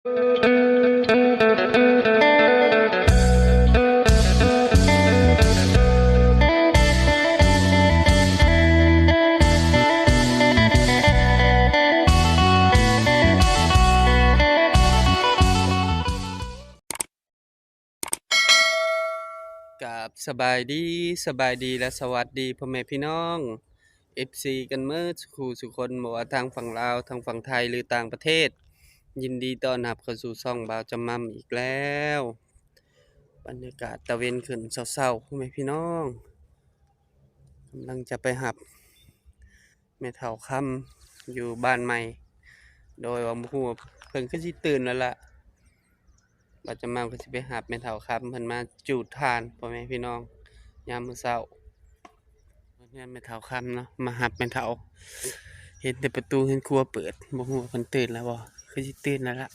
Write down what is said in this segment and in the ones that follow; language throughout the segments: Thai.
กับสบายดีและสวัสดีพ่อแม่พี่น้อง FC กันเมื่อสุคนบ่ว่าทางฝั่งลาวทางฝั่งไทยหรือต่างประเทศยินดีต้อนรับเข้าสู่ช่องบ่าวจำม่ำอีกแล้วบรรยากาศตะเวนขึ้นเช้าๆพ่อแม่พี่น้องกำลังจะไปหับแม่เฒ่าค่ำอยู่บ้านใหม่โดยว่าบ่ฮู้ว่าเพิ่นคือสิตื่นแล้วล่ะบ่าวจำม่ำก็สิไปหับแม่เฒ่าค่ำเพิ่นมาจูดถ่านพ่อแม่พี่น้องยามมื้อเช้า เนี่ยแม่เฒ่าค่ำเนาะมาหับแม่เฒ่าเห็นแต่ประตูเห็นครัวเปิดบ่ฮู้ว่าเพิ่นตื่นแล้วบ่คือสิตื่นแล้วล่ะ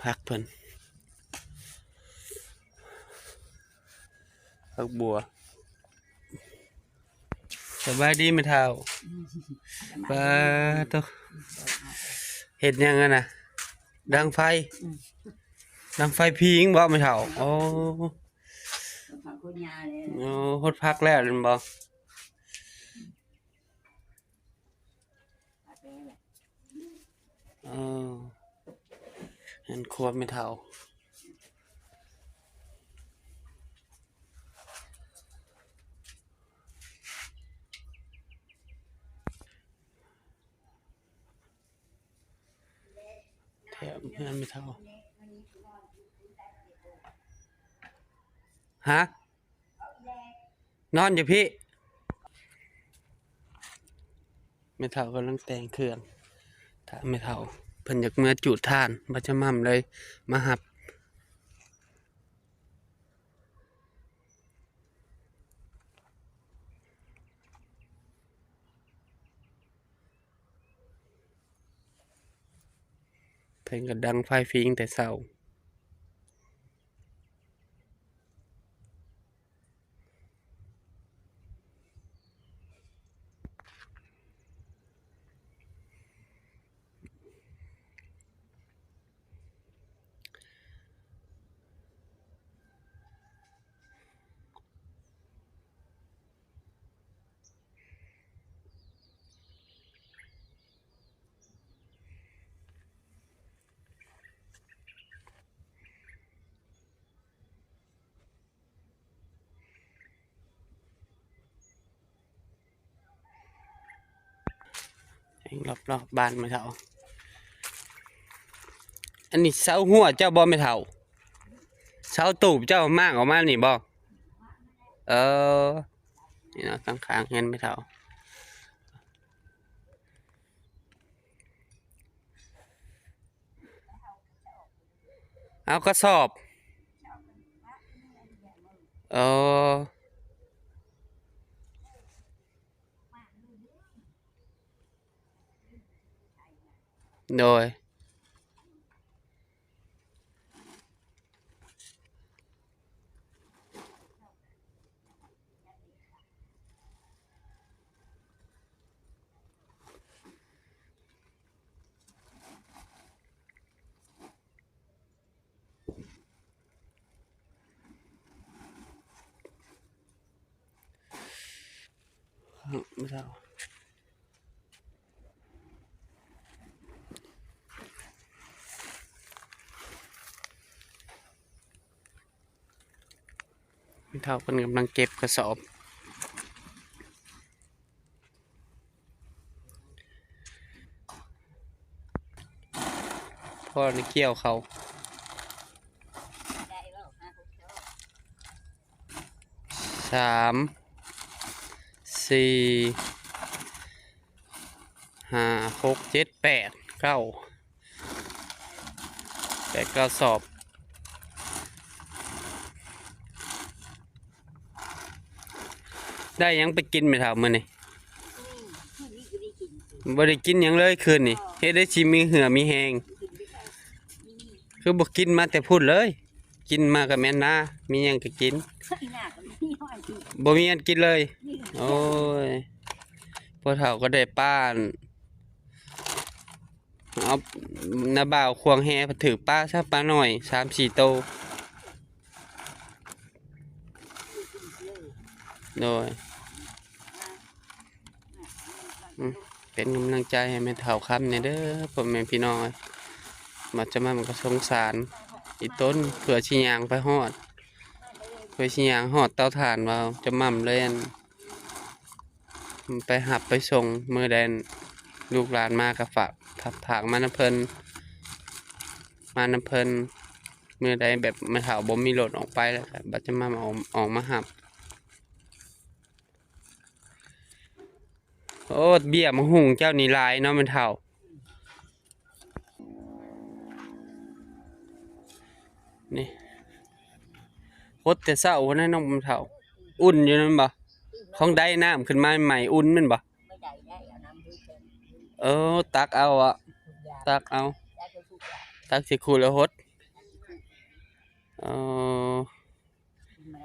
พักเพิ่นพักบัวสบายดีแม่เฒ่าปาตอเฮ็ดหยังอะน่ะดังไฟดังไฟพิงบ่แม่เฒ่าโอ้โอ้ฮดพักแล้วแม่นบ่เออเห็นครัวแม่เฒ่าแถมเพื่อนแม่เฒ่าฮะนอนอยู่พี่แม่เฒ่ากำลังแต่งเครื่องถ้าแม่เฒ่าเพิ่นอยากเมื่อจุดถ่านบ่จะม่ำเลยมาหับเพิ่นก็ดังไฟฟิงแต่เช้ารอบๆบ้านแม่เฒ่าอันนี้เสาหัวเจ้าบ่แม่เฒ่าเสาตูบเจ้ามากออกมานี่บ่เออนี่เนาะข้างๆเห็นแม่เฒ่าเอากระสอบเออโดยแม่เฒ่าแม่เฒ่าเพิ่นกำลังเก็บกระสอบพ่อในเกี่ยวเขา3 4 5 6 7 8 9 8 9สอบได้หยังไปกินแม่เฒ่ามื้อนี้บ่ได้กินหยังเลยคืนนี้เฮ็ดได้สิมีเหือมีแฮงคือบ่กินมาแต่พูดเลยกินมาก็แม่นนะมีหยังก็กินบ่มีอันกินเลยโอ้ยพ่อเฒ่าก็ได้ป้าน เอาน้าบ่าวควงแฮถือป้าซะป้าหน่อย3-4โตโดยเป็นกำลังใจให้แม่เฒ่าคำเนี่ยเด้อพ่อแม่พี่น้องมาจะมามันก็สงสารอีต้นเผื่อชิยางไปฮอดเผื่อชิยางฮอดเตาถ่านว่าจะมั่มเลยอันไปหับไปส่งมือแดนลูกหลานมากับฝากถากมาน้ำเพลินมือใดแบบไม่เฒ่าบ่มีรถออกไปแล้วครับบัดจะมาออกมาหับโอ้เบี้ยมะหุงเจ้านี่ลายเนาะมันเฒ่านี่โคตรแต่เศร้าวันนั้นน้องมันเฒ่าอุ่นอยู่นั่นบ่ของได้น้ำขึ้นมาใหม่อุ่นมันบ่ตักเอาอ่ะตักเอาตักสิคูแล้วฮด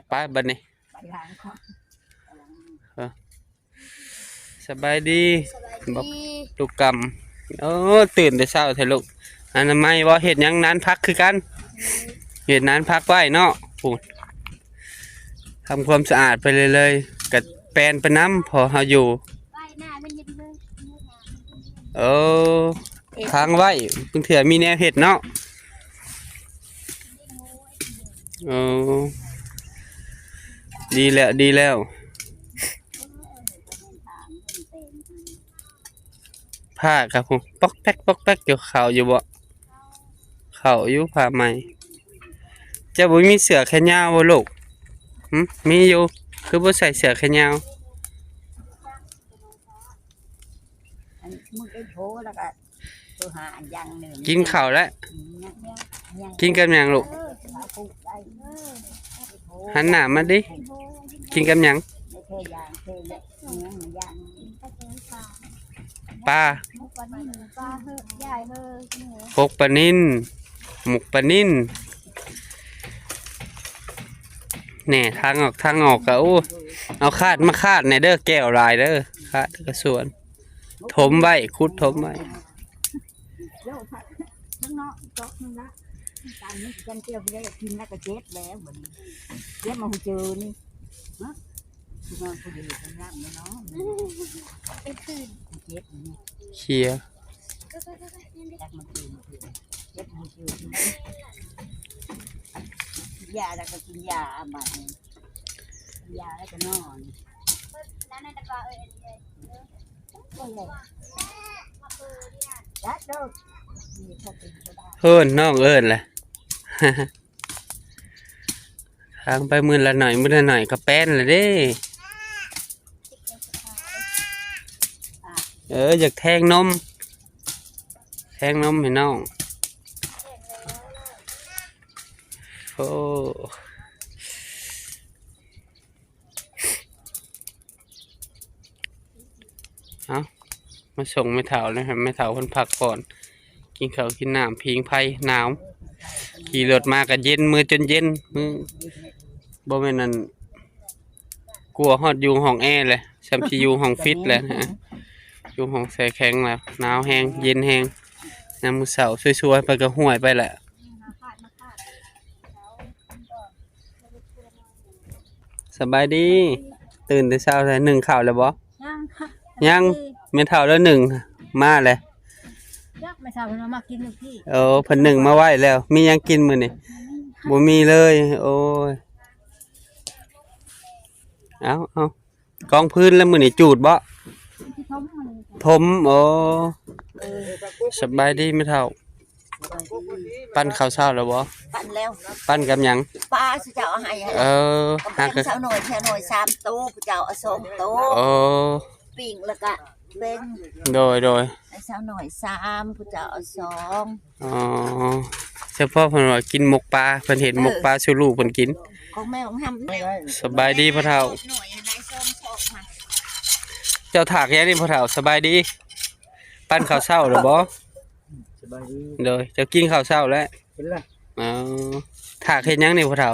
ไปบัดนี้สบายดีบอกลูกกำตื่นแต่เช้าเถอะลูกอนามัยว่าเห็ดยังนั้นพักคือกันเห็ดนั้นพักไว้เนาะพูดทำความสะอาดไปเลยกัดแปรงไปน้ำพอเฮาอยู่ทางไว้เพิ่งเถื่อมีแนวเห็ดเนาะดีแล้วผ้าครับผมปอกแป๊กอยู่เข่าอยู่บ่เข่าอยู่ผ้าใหม่เจ้าบุมีเสือแขนยาวบ่ลูกมีอยู่คือบ่ใส่เสือแขนยาวกินข้าวแล้วกินกันยังลูกหันหน้ามาดิกินกันยังปลาพกปลานิ่นหมกปลานิ่นแหน่ทางออกก็เอาคาดมาคาดในเด้อแก้วลายเด้อคาดกระสวนถมไว้คุดถมไว้การนี้กันเที่ยวไปได้กินแล้วก็เจ็บแล้วเหมือนเจ็บมาหูเจอนี่ฮะคือมาผู้ดีทำงานเนาะเป็นตื่นเจ็บนี่เชียจักมันตื่นเจ็บหูเจอยาแล้วก็กินยาบาดนี้ยาแล้วก็นอนแล้วในตะกร้าเฮิ่นน้องเอิ้นแหละทางไปมือละหน่อยก็แป้นเลยเด้อยากแทงนมให้น้องโอ้เอามาส่งแม่เฒ่านะครับแม่เฒ่าคนพักก่อนกินข้าวกินน้ำพิงไผ่หนาวขี่รถมาก็เย็นมือจนเย็นมือบ่แม่นนั่นกลัวฮอดอยู่ห้องแอร์เลยซัมซีอยู่ห้องฟิตเลยนะอยู่ห้องแช่แข็งแล้วหนาวแห้งเย็นแห้งน้ำมือเสาช่วยๆไปก็ห่วยไปแหละสบายดีตื่นแต่เช้าเลยหนึ่งข่าวแล้วบ่ยังไม่เท่าแล้วหนึ่งมาเลยไม่เท่าเรามากินพี่เพิ่นหนึ่งมาไหวแล้วมียังกินมื้อนี่บ่มีเลยโอ้ยเอากองพื้นแล้วมื้อนี่จูดบ่ถมสบายดีไม่เท่าปั้นข้าวเช้าแล้วบ่ปั้นแล้วปั้นกับหยังปลาสิเจ้าให้หากระเช้าหน่อย3ตู้เจ้าเอา2ตู้ปิ้งแล้วก็เป็นโดยไอ้เช้าหน่อย3ผู้เจ้าเอา2เฉพาะเพิ่นว่ากินหมกปลาเพิ่นเห็นหมกปลาสู่ลูกเพิ่นกินของแม่ของหำสบายดีพ่อเฒ่าเจ้าถากแย่นี่พ่อเฒ่าสบายดีปั้นข้าวเช้าหรือบ่สบายดีโดยเจ้ากินข้าวเช้าแล้วเห็นแล้วถากเฮ็ดหยังนี่พ่อเฒ่า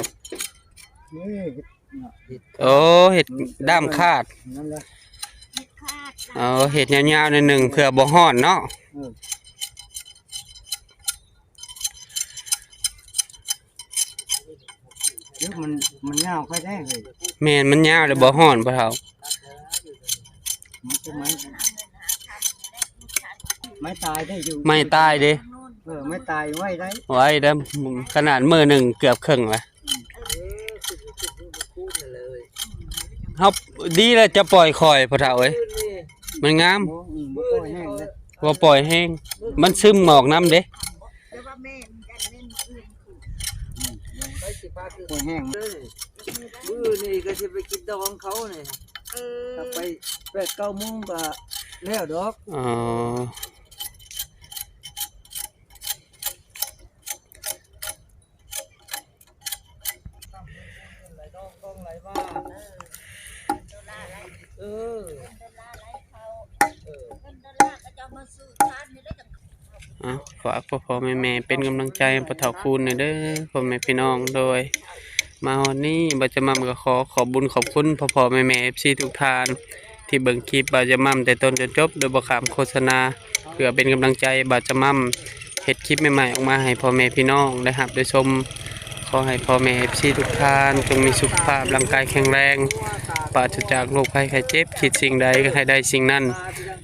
เห็ดด้ามคาดเห็ดยาวๆในหนึ่งเพื่อบ่ฮ้อนเนาะ ยุมันยาวค่อยได้เลย แม่นมันยาวแล้วบ่ฮ้อนบ่เฒ่า มันจะไม่ตายได้อยู่ ไม่ตายเด้ ไม่ตายไว้ได้ ไว้เด้อขนาดมื้อหนึงเกือบครึ่งละเฮาดีแล้วจะปล่อยข่อยพ่อเฒ่าเอ้ยมันงาม บ่ค่อยแห้งเลย บ่ปล่อยแห้งมันซึมหมอกน้ำเด้ ค่อยแห้ง มื้อนี่ก็สิไปกินดองเขานี่ถ้าไป8-9 โมงก็แล้วดอก อ๋อ เออ ฝากพ่อแม่เป็นกำลังใจให้พ่อเฒ่าคูณหน่อยเด้อพ่อแม่พี่น้องโดยมาวันนี้บ่จะมั่มก็ขอบุญขอบคุณพ่อแม่ FC ทุกท่านที่เบิ่งคลิปบ่จะมั่มแต่ต้นจนจบโดยบ่ข้ามโฆษณาเพื่อเป็นกำลังใจบ่จะมั่มเฮ็ดคลิปใหม่ๆออกมาให้พ่อแม่พี่น้องได้รับได้ชมขอให้พ่อแม่ FC ทุกท่านจงมีสุขภาพร่างกายแข็งแรงปราศจากโรคภัยไข้เจ็บคิดสิ่งใดก็ให้ได้สิ่งนั้น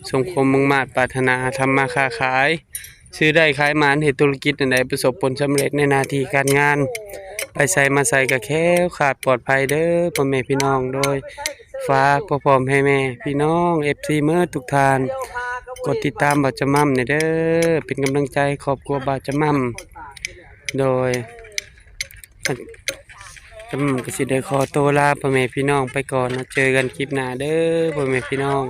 สมความมุ่งมั่นปรารถนาทำมาค้าขายซื้อได้ขายมานเฮ็ดธุรกิจอันใดประสบผลสำเร็จในหน้าที่การงานไปใส่มาใส่ก็แค้วขาดปลอดภัยเด้อพ่อแม่พี่น้องโดยฝากพ่อแม่พี่น้อง FC เมื่อทุกท่านกดติดตามบ่าวจะมั่มเด้อเป็นกำลังใจครอบครัวบ่าวจะมั่มโดยจะมั่มก็สิได้ขอตัวลาพ่อแม่พี่น้องไปก่อนนะเจอกันคลิปหน้าเด้อพ่อแม่พี่น้อง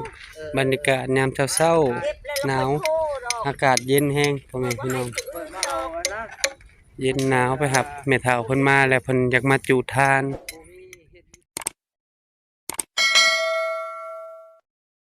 บรรยากาศยามเช้าๆหนาวอากาศเย็นแห้งพ่อแม่พี่น้องเย็นหนาวไปครับแม่เฒ่าเพิ่นมาแล้วเพิ่นอยากมาจูดทาน